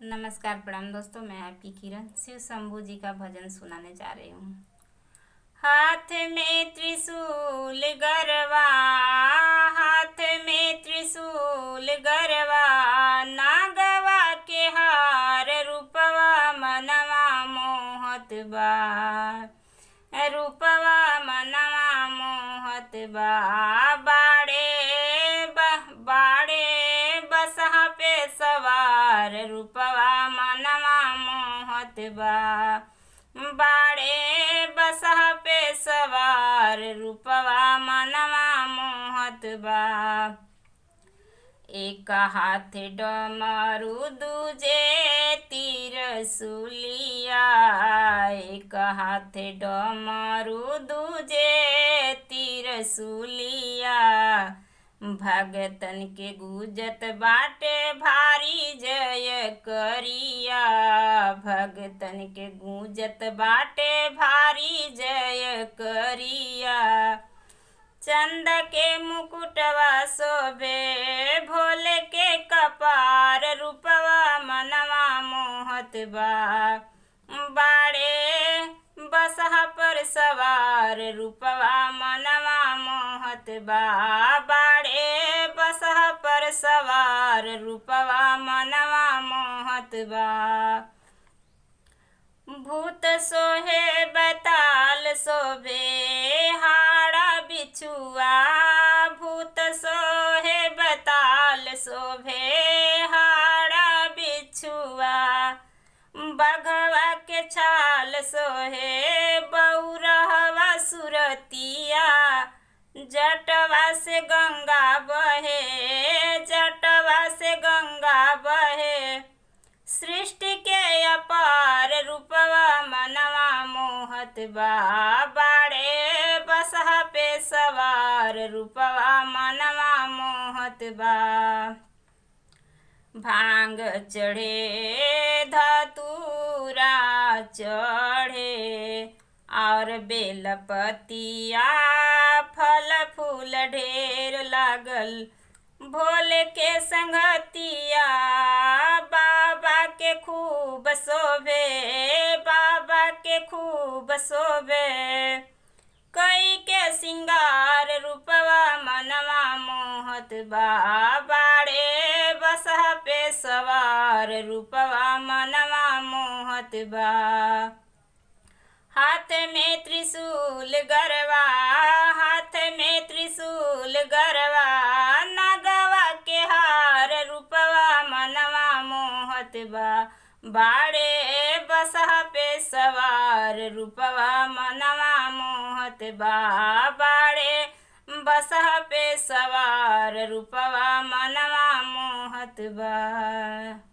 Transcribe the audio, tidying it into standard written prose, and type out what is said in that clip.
नमस्कार प्रणाम दोस्तों, मैं आपकी किरण शिव शंभू जी का भजन सुनाने जा रही हूँ। हाथ में त्रिशूल गरवा, हाथ में त्रिशूल गरवा, नागवा के हार रूपवा मनवा मोहत बा, रूपवा मनवा मोहत बा। बाड़े बसहा पे सवार रूपवा मनवा मोहत बा, बाड़े बसहा पे सवार रूपवा मनवा मोहत बा। एक हाथ डमरू दूजे त्रिशूलिया, एक हाथ डमरू दूजे त्रिशूलिया। भगतन के गुजत बाटे भारी जय करिया, भगतन के गुजत बाटे भारी जय करिया। चंद के मुकुटवा शोभे भोले के कपार रूपवा मनवा मोहत बा, बाड़े बसहा पर सवार रूपवा मनवा मोहत बा, बाड़े बसहा पर सवार रूपवा मनवा मोहत बा। भूत सोहे बैताल शोभे हाड़ा बिछुआ, भूत सोहे बैताल शोभे हाड़ा बिछुआ। बघवा के छाल सोहे बौरहवा सुरतिया, जटवा से गंगा बहे, जटवा से गंगा बहे। सृष्टि के अपार रूपवा मनवा मोहत बा, बाड़े बसहा पे सवार रूपवा मनवा मोहत बा। भांग चढ़े धतूरा चढ़े और बेलपतिया, फल फूल ढेर लागल भोले के संगतिया। बाबा के खूब शोभे, बाबा के खूब शोभे, कई के सिंगार रूपवा मनवा मोहत बा, बाड़े बसहा पे सवार रूपवा मनवा मोहत बा। हाथ में त्रिशूल गरवा, हाथ में त्रिशूल गरवा, नागवा के हार रूपवा मनवा मोहत बा, बाड़े बसहा पे सवार रूपवा मनवा मोहत बा, बाड़े बसहा पे सवार रूपवा मनवा मोहत बा।